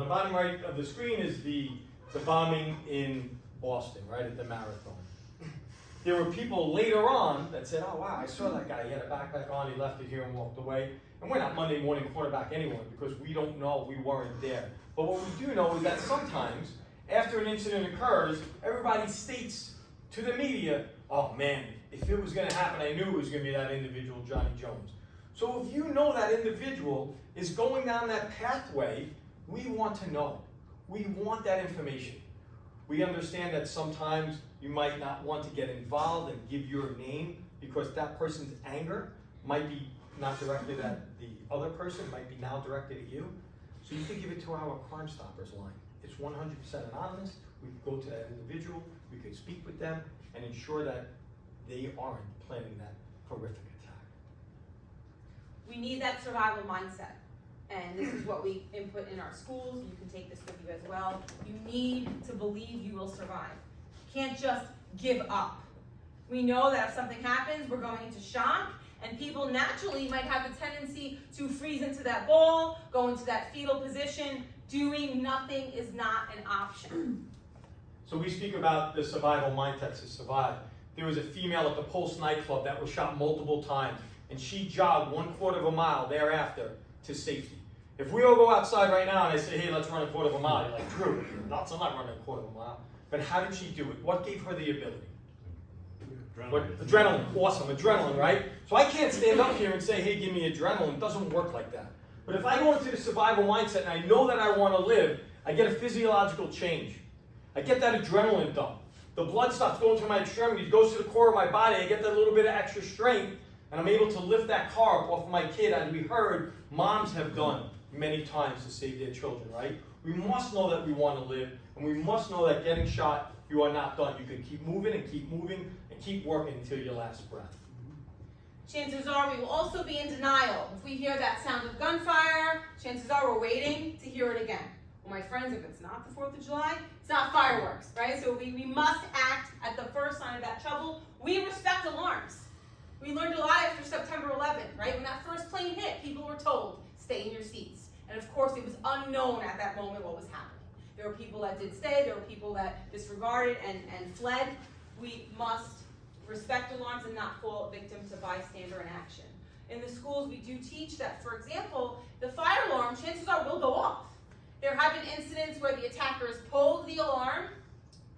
bottom right of the screen is the bombing in Boston, right at the marathon. There were people later on that said, oh wow, I saw that guy, he had a backpack on, he left it here and walked away. And we're not Monday morning quarterback anyone because we don't know, we weren't there. But what we do know is that sometimes, after an incident occurs, everybody states to the media, oh man, if it was gonna happen, I knew it was gonna be that individual, Johnny Jones. So if you know that individual is going down that pathway, we want to know. We want that information. We understand that sometimes you might not want to get involved and give your name because that person's anger might be not directed at the other person, might be now directed at you. So you can give it to our Crime Stoppers line. It's 100% anonymous. We could go to that individual, we could speak with them and ensure that they aren't planning that horrific attack. We need that survival mindset. And this is what we input in our schools. You can take this with you as well. You need to believe you will survive. You can't just give up. We know that if something happens, we're going into shock, and people naturally might have a tendency to freeze into that ball, go into that fetal position. Doing nothing is not an option. So we speak about the survival mindset to survive. There was a female at the Pulse nightclub that was shot multiple times, and she jogged 1/4 of a mile thereafter to safety. If we all go outside right now and I say, hey, let's run 1/4 of a mile, you're like, Drew, nuts, I'm not running 1/4 of a mile. But how did she do it? What gave her the ability? Adrenaline, awesome, adrenaline, right? So I can't stand up here and say, hey, give me adrenaline. It doesn't work like that. But if I go into the survival mindset and I know that I want to live, I get a physiological change. I get that adrenaline dump. The blood stops going to my extremities, goes to the core of my body. I get that little bit of extra strength, and I'm able to lift that carb off of my kid, as we heard moms have done many times to save their children, right? We must know that we want to live, and we must know that getting shot, you are not done. You can keep moving and keep working until your last breath. Chances are we will also be in denial. If we hear that sound of gunfire, chances are we're waiting to hear it again. Well, my friends, if it's not the 4th of July, it's not fireworks, right? So we must act at the first sign of that trouble. We respect alarms. We learned a lot after September 11th, right? When that first plane hit, people were told, stay in your seats. And of course, it was unknown at that moment what was happening. There were people that did stay, there were people that disregarded and fled. We must respect alarms and not fall victim to bystander inaction. In the schools, we do teach that, for example, the fire alarm, chances are, will go off. There have been incidents where the attackers pulled the alarm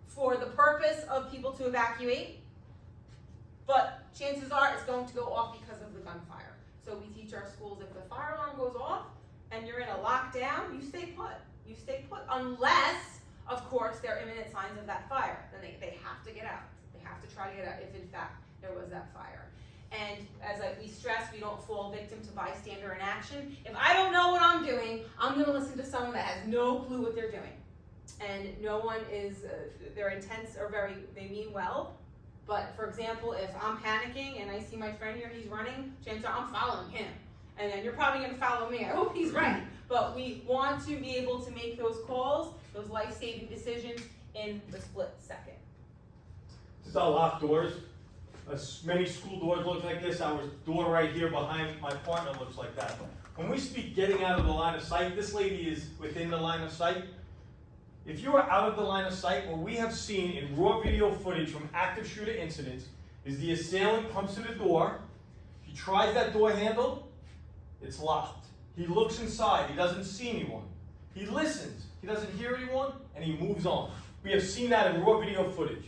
for the purpose of people to evacuate, but chances are it's going to go off because of the gunfire. So we teach our schools if the fire alarm goes off and you're in a lockdown, you stay put. You stay put unless, of course, there are imminent signs of that fire. Then they have to get out. They have to try to get out if, in fact, there was that fire. And as we stress, we don't fall victim to bystander inaction. If I don't know what I'm doing, I'm going to listen to someone that has no clue what they're doing. And no one is, their intents are they mean well. But for example, if I'm panicking and I see my friend here, he's running, chances are I'm following him. And then you're probably going to follow me. I hope he's right. But we want to be able to make those calls, those life-saving decisions in the split second. This is our locked doors. Many school doors look like this. Our door right here behind my partner looks like that. When we speak getting out of the line of sight, this lady is within the line of sight. If you are out of the line of sight, what we have seen in raw video footage from active shooter incidents is the assailant comes to the door, he tries that door handle, it's locked. He looks inside, he doesn't see anyone. He listens, he doesn't hear anyone, and he moves on. We have seen that in raw video footage.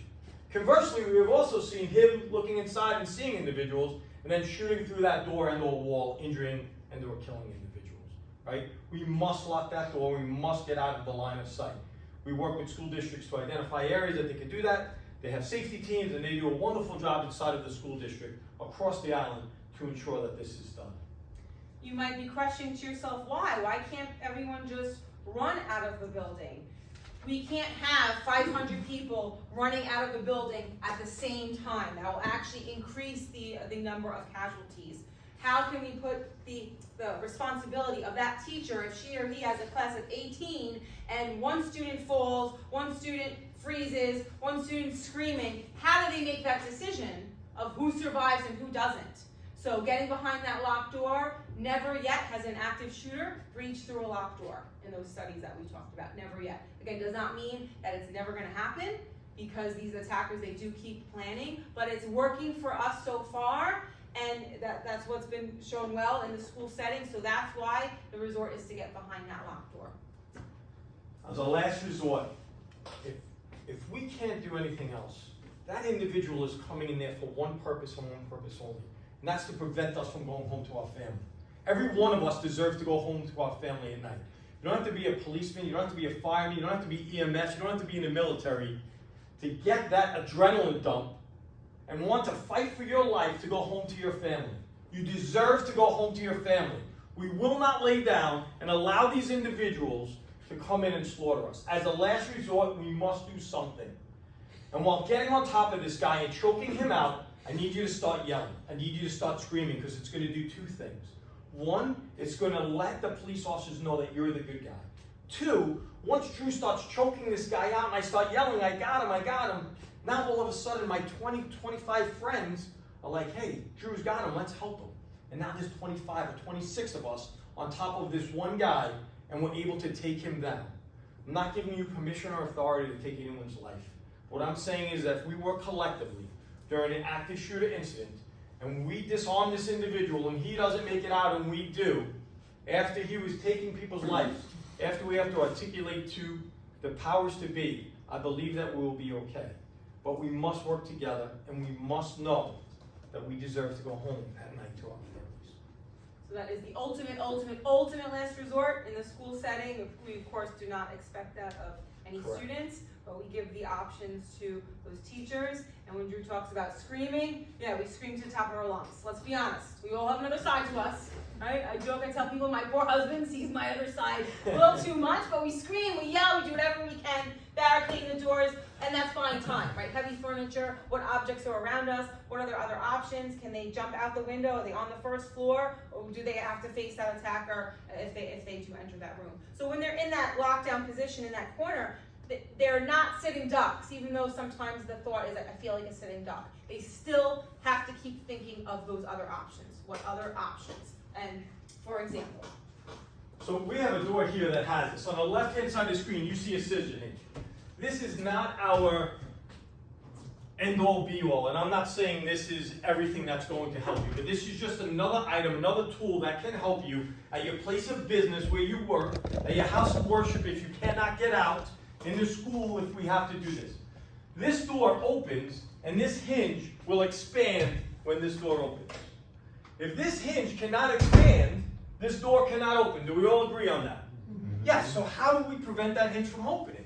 Conversely, we have also seen him looking inside and seeing individuals and then shooting through that door and or wall, injuring and or killing individuals, right? We must lock that door, we must get out of the line of sight. We work with school districts to identify areas that they can do that. They have safety teams and they do a wonderful job inside of the school district across the island to ensure that this is done. You might be questioning to yourself, why? Why can't everyone just run out of the building? We can't have 500 people running out of the building at the same time. That will actually increase the number of casualties. How can we put the responsibility of that teacher, if she or he has a class of 18 and one student falls, one student freezes, one student screaming, how do they make that decision of who survives and who doesn't? So getting behind that locked door, never yet has an active shooter breached through a locked door in those studies that we talked about, never yet. Again, does not mean that it's never gonna happen, because these attackers, they do keep planning, but it's working for us so far, and that's what's been shown well in the school setting, so that's why the resort is to get behind that locked door. As a last resort, if we can't do anything else, that individual is coming in there for one purpose and one purpose only, and that's to prevent us from going home to our family. Every one of us deserves to go home to our family at night. You don't have to be a policeman, you don't have to be a fireman, you don't have to be EMS, you don't have to be in the military to get that adrenaline dump and want to fight for your life to go home to your family. You deserve to go home to your family. We will not lay down and allow these individuals to come in and slaughter us. As a last resort, we must do something. And while getting on top of this guy and choking him out, I need you to start yelling. I need you to start screaming, because it's going to do two things. One, it's going to let the police officers know that you're the good guy. Two, once Drew starts choking this guy out and I start yelling, I got him, now all of a sudden my 20, 25 friends are like, hey, Drew's got him, let's help him. And now there's 25 or 26 of us on top of this one guy, and we're able to take him down. I'm not giving you permission or authority to take anyone's life. What I'm saying is that if we work collectively during an active shooter incident, and we disarm this individual and he doesn't make it out and we do, after he was taking people's lives, after we have to articulate to the powers to be, I believe that we will be okay. But we must work together, and we must know that we deserve to go home at night to our families. So that is the ultimate last resort in the school setting. We, of course, do not expect that of any Correct. students, but we give the options to those teachers. And when Drew talks about screaming, yeah, we scream to the top of our lungs. Let's be honest. We all have another side to us, right? I joke, I tell people my poor husband sees my other side a little too much, but we scream, we yell, we do whatever we can, barricade the doors, and that's buying time, right? Heavy furniture, what objects are around us, what are their other options? Can they jump out the window? Are they on the first floor? Or do they have to face that attacker if they do enter that room? So when they're in that lockdown position in that corner, they're not sitting ducks, even though sometimes the thought is that I feel like a sitting duck. They still have to keep thinking of those other options. What other options? And for example. So we have a door here that has this. On the left-hand side of the screen, you see a scissor hinge. This is not our end-all be-all, and I'm not saying this is everything that's going to help you, but this is just another item, another tool that can help you at your place of business where you work, at your house of worship if you cannot get out, in the school if we have to do this. This door opens, and this hinge will expand when this door opens. If this hinge cannot expand, this door cannot open. Do we all agree on that? Yes, so how do we prevent that hinge from opening?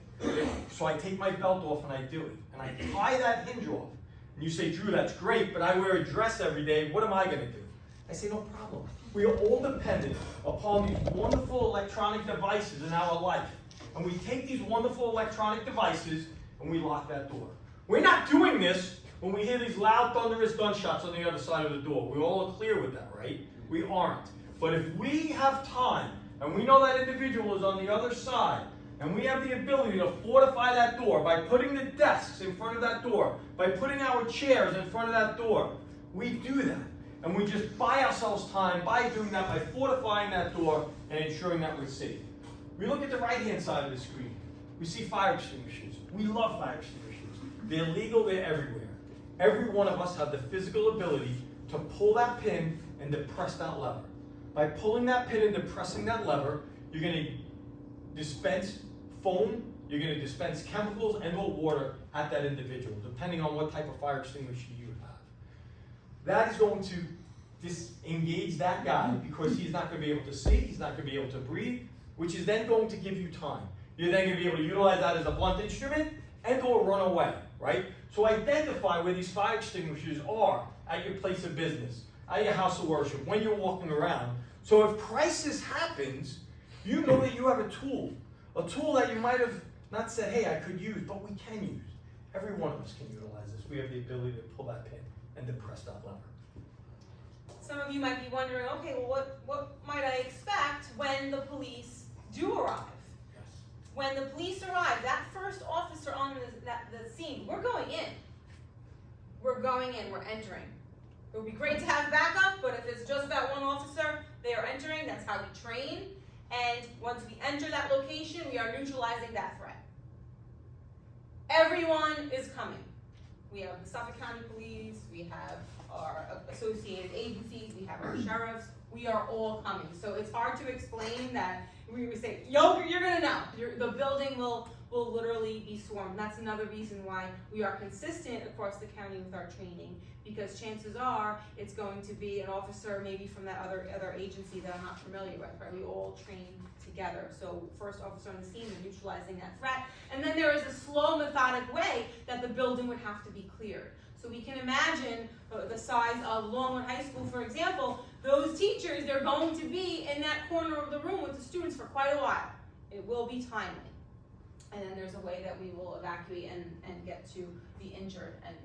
So I take my belt off and I do it. And I tie that hinge off. And you say, Drew, that's great, but I wear a dress every day. What am I going to do? I say, no problem. We are all dependent upon these wonderful electronic devices in our life. And we take these wonderful electronic devices and we lock that door. We're not doing this when we hear these loud, thunderous gunshots on the other side of the door. We all are clear with that, right? We aren't. But if we have time, and we know that individual is on the other side, and we have the ability to fortify that door by putting the desks in front of that door, by putting our chairs in front of that door, we do that. And we just buy ourselves time by doing that, by fortifying that door and ensuring that we're safe. We look at the right-hand side of the screen. We see fire extinguishers. We love fire extinguishers. They're legal, they're everywhere. Every one of us have the physical ability to pull that pin and depress that lever. By pulling that pin and depressing that lever, you're going to dispense foam, you're going to dispense chemicals and or water at that individual, depending on what type of fire extinguisher you have. That is going to disengage that guy because he's not going to be able to see, he's not going to be able to breathe, which is then going to give you time. You're then going to be able to utilize that as a blunt instrument and or run away, right? So identify where these fire extinguishers are at your place of business, at your house of worship, when you're walking around. So if crisis happens, you know that you have a tool that you might have not said, hey, I could use, but we can use. Every one of us can utilize this. We have the ability to pull that pin and depress that lever. Some of you might be wondering, okay, well, what might I expect when the police do arrive? Yes. When the police arrive, that first officer on the scene, we're going in. We're going in, we're entering. It would be great to have backup, but if it's just that one officer they are entering, that's how we train. And once we enter that location, we are neutralizing that threat. Everyone is coming. We have the Suffolk County Police, we have our associated agencies, we have our sheriffs, we are all coming. So it's hard to explain that we would say, yo, you're gonna know. The building will literally be swarmed. That's another reason why we are consistent across the county with our training, because chances are it's going to be an officer maybe from that other agency that I'm not familiar with, right? We all train together. So first officer on the scene, we're neutralizing that threat. And then there is a slow, methodic way that the building would have to be cleared. So we can imagine the size of Longwood High School, for example. Those teachers, they're going to be in that corner of the room with the students for quite a while. It will be timely. And then there's a way that we will evacuate and get to the injured and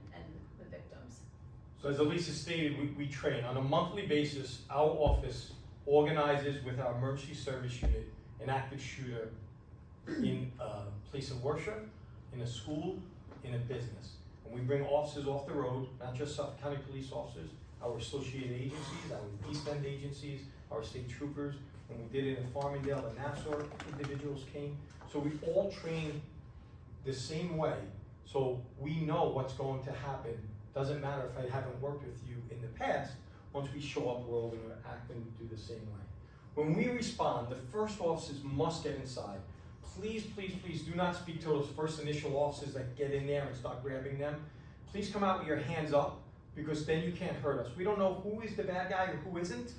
the victims. So as Elisa stated, we train. On a monthly basis, our office organizes with our emergency service unit an active shooter in a place of worship, in a school, in a business. And we bring officers off the road, not just Suffolk County police officers, our associated agencies, our East End agencies, our state troopers. When we did it in Farmingdale and Nassau, individuals came. So we all train the same way, so we know what's going to happen. Doesn't matter if I haven't worked with you in the past, once we show up, we're all gonna act and do the same way. When we respond, the first officers must get inside. Please, please, please do not speak to those first initial officers that get in there and start grabbing them. Please come out with your hands up, because then you can't hurt us. We don't know who is the bad guy or who isn't.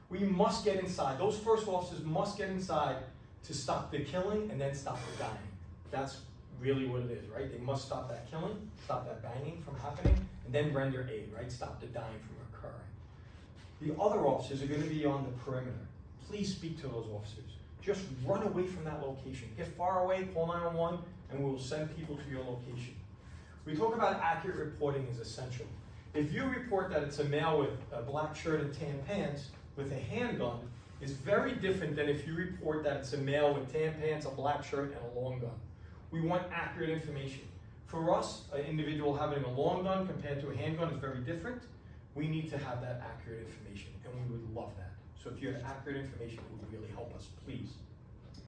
We must get inside. Those first officers must get inside to stop the killing and then stop the dying. That's really what it is, right? They must stop that killing, stop that banging from happening, and then render aid, right? Stop the dying from occurring. The other officers are going to be on the perimeter. Please speak to those officers. Just run away from that location. Get far away, call 911, and we'll send people to your location. We talk about accurate reporting is essential. If you report that it's a male with a black shirt and tan pants with a handgun, is very different than if you report that it's a male with tan pants, a black shirt, and a long gun. We want accurate information. For us, an individual having a long gun compared to a handgun is very different. We need to have that accurate information, and we would love that. So if you have accurate information, it would really help us, please.